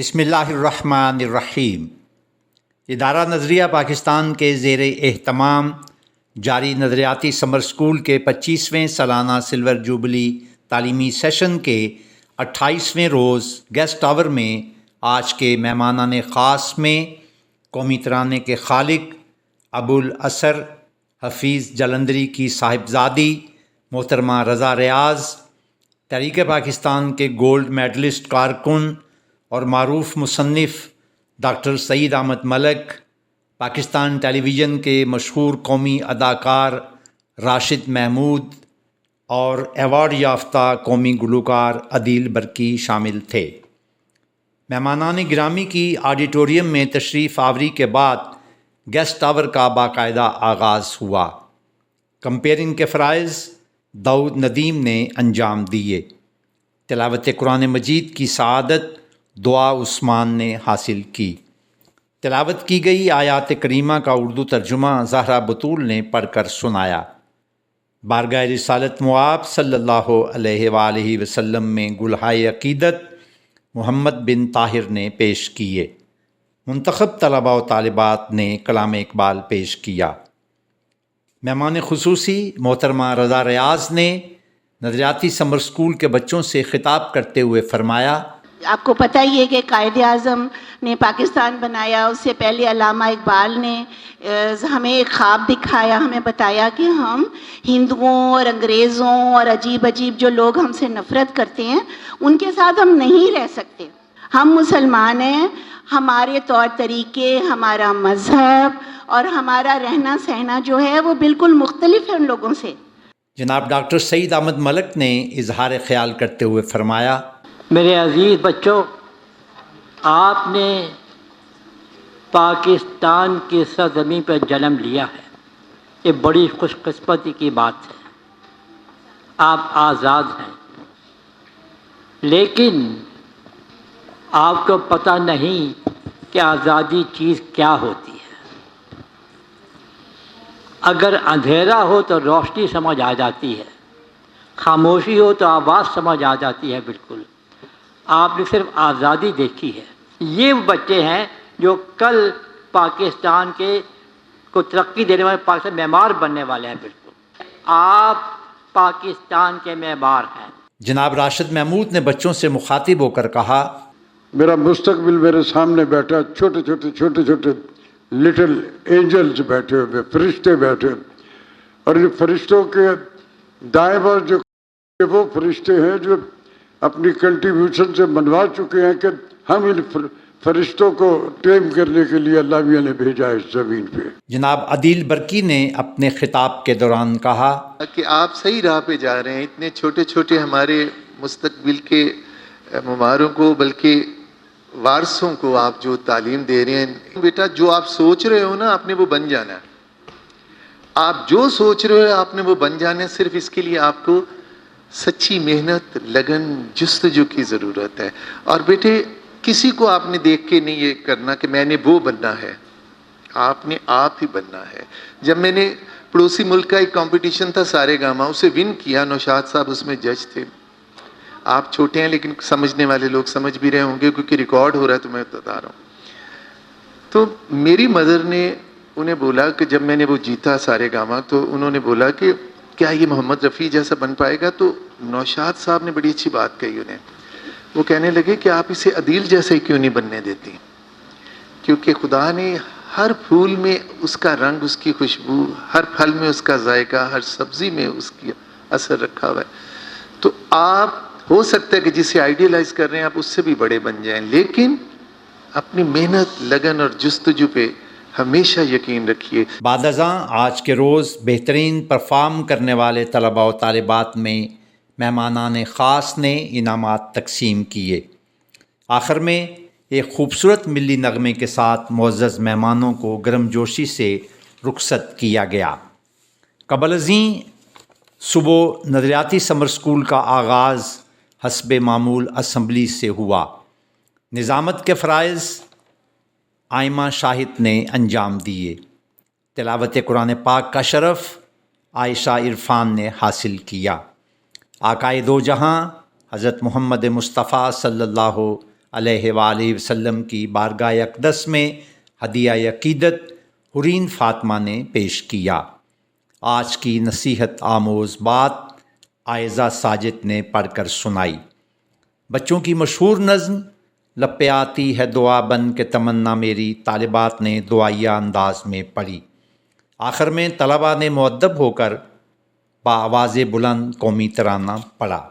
بسم اللہ الرحمن الرحیم۔ ادارہ نظریہ پاکستان کے زیر اہتمام جاری نظریاتی سمر سکول کے 25ویں سالانہ سلور جوبلی تعلیمی سیشن کے 28ویں روز گیسٹ آور میں آج کے مہمانان خاص میں قومی ترانے کے خالق ابوالاثر حفیظ جلندری کی صاحبزادی محترمہ رضا ریاض، تحریک پاکستان کے گولڈ میڈلسٹ کارکن اور معروف مصنف ڈاکٹر سعید احمد ملک، پاکستان ٹیلی ویژن کے مشہور قومی اداکار راشد محمود اور ایوارڈ یافتہ قومی گلوکار عدیل برقی شامل تھے۔ مہمانان گرامی کی آڈیٹوریم میں تشریف آوری کے بعد گیسٹ آور کا باقاعدہ آغاز ہوا۔ کمپیئرنگ کے فرائض داؤد ندیم نے انجام دیے۔ تلاوت قرآن مجید کی سعادت دعا عثمان نے حاصل کی۔ تلاوت کی گئی آیات کریمہ کا اردو ترجمہ زہرا بطول نے پڑھ کر سنایا۔ بارگاہ رسالت مآب صلی اللہ علیہ وآلہ وسلم میں گلہائے عقیدت محمد بن طاہر نے پیش کیے۔ منتخب طلباء و طالبات نے کلام اقبال پیش کیا۔ مہمان خصوصی محترمہ رضا ریاض نے نظریاتی سمر سکول کے بچوں سے خطاب کرتے ہوئے فرمایا، آپ کو پتہ ہی ہے کہ قائد اعظم نے پاکستان بنایا، اس سے پہلے علامہ اقبال نے ہمیں ایک خواب دکھایا، ہمیں بتایا کہ ہم ہندوؤں اور انگریزوں اور عجیب جو لوگ ہم سے نفرت کرتے ہیں ان کے ساتھ ہم نہیں رہ سکتے۔ ہم مسلمان ہیں، ہمارے طور طریقے، ہمارا مذہب اور ہمارا رہنا سہنا جو ہے وہ بالکل مختلف ہے ان لوگوں سے۔ جناب ڈاکٹر سعید احمد ملک نے اظہار خیال کرتے ہوئے فرمایا، میرے عزیز بچوں، آپ نے پاکستان کی سرزمین پر جنم لیا ہے، یہ بڑی خوش قسمتی کی بات ہے۔ آپ آزاد ہیں، لیکن آپ کو پتہ نہیں کہ آزادی چیز کیا ہوتی ہے۔ اگر اندھیرا ہو تو روشنی سمجھ آ جاتی ہے، خاموشی ہو تو آواز سمجھ آ جاتی ہے۔ بالکل آپ نے صرف آزادی دیکھی ہے۔ یہ وہ بچے ہیں جو کل پاکستان کے کو ترقی دینے والے، پاکستان معمار بننے والے ہیں۔ بالکل آپ پاکستان کے معمار ہیں۔ جناب راشد محمود نے بچوں سے مخاطب ہو کر کہا، میرا مستقبل میرے سامنے بیٹھا، چھوٹے چھوٹے لٹل اینجلز بیٹھے ہوئے، فرشتے بیٹھے، اور یہ فرشتوں کے دائیں بائیں جو وہ فرشتے ہیں جو اپنی کنٹریبیوشن سے منوا چکے ہیں کہ ہم ان فرشتوں کو ٹیم کرنے کے لیے اللہ میاں نے بھیجا اس زمین پہ۔ جناب عدیل برقی نے اپنے خطاب کے دوران کہا کہ آپ صحیح راہ پہ جا رہے ہیں، اتنے چھوٹے چھوٹے ہمارے مستقبل کے مماروں کو، بلکہ وارثوں کو آپ جو تعلیم دے رہے ہیں۔ بیٹا جو آپ سوچ رہے ہو نا، آپ نے وہ بن جانا ہے۔ آپ جو سوچ رہے ہو آپ نے وہ بن جانا ہے، صرف اس کے لیے آپ کو سچی محنت، لگن، جستجو کی ضرورت ہے۔ اور بیٹے کسی کو آپ نے دیکھ کے نہیں یہ کرنا کہ میں نے وہ بننا ہے، آپ نے آپ ہی بننا ہے۔ جب میں نے پڑوسی ملک کا ایک کمپٹیشن تھا سارے گاما، اسے ون کیا، نوشاد صاحب اس میں جج تھے۔ آپ چھوٹے ہیں لیکن سمجھنے والے لوگ سمجھ بھی رہے ہوں گے کیونکہ ریکارڈ ہو رہا ہے تو میں بتا رہا ہوں۔ تو میری مدر نے انہیں بولا کہ جب میں نے وہ جیتا سارے گاما، تو انہوں نے بولا کہ کیا یہ محمد رفیع جیسا بن پائے گا؟ تو نوشاد صاحب نے بڑی اچھی بات کہی انہیں، وہ کہنے لگے کہ آپ اسے عدیل جیسا ہی کیوں نہیں بننے دیتی؟ کیونکہ خدا نے ہر پھول میں اس کا رنگ، اس کی خوشبو، ہر پھل میں اس کا ذائقہ، ہر سبزی میں اس کی اثر رکھا ہوا ہے۔ تو آپ ہو سکتا ہے کہ جسے آئیڈیلائز کر رہے ہیں آپ اس سے بھی بڑے بن جائیں، لیکن اپنی محنت، لگن اور جستجو پہ ہمیشہ یقین رکھیے۔ بعد ازاں آج کے روز بہترین پرفارم کرنے والے طلباء و طالبات میں مہمانان خاص نے انعامات تقسیم کیے۔ آخر میں ایک خوبصورت ملی نغمے کے ساتھ معزز مہمانوں کو گرم جوشی سے رخصت کیا گیا۔ قبل ازیں صبح نظریاتی سمر سکول کا آغاز حسب معمول اسمبلی سے ہوا۔ نظامت کے فرائض آئمہ شاہد نے انجام دیے۔ تلاوت قرآن پاک کا شرف عائشہ عرفان نے حاصل کیا۔ آقائے دو جہاں حضرت محمد مصطفیٰ صلی اللہ علیہ وآلہ وسلم کی بارگاہ اقدس میں ہدیہ عقیدت حورین فاطمہ نے پیش کیا۔ آج کی نصیحت آموز بات عائزہ ساجد نے پڑھ کر سنائی۔ بچوں کی مشہور نظم لپے آتی ہے دعا بن کے تمنا میری طالبات نے دعائیہ انداز میں پڑھی۔ آخر میں طلباء نے مؤدب ہو کر بآواز بلند قومی ترانہ پڑھا۔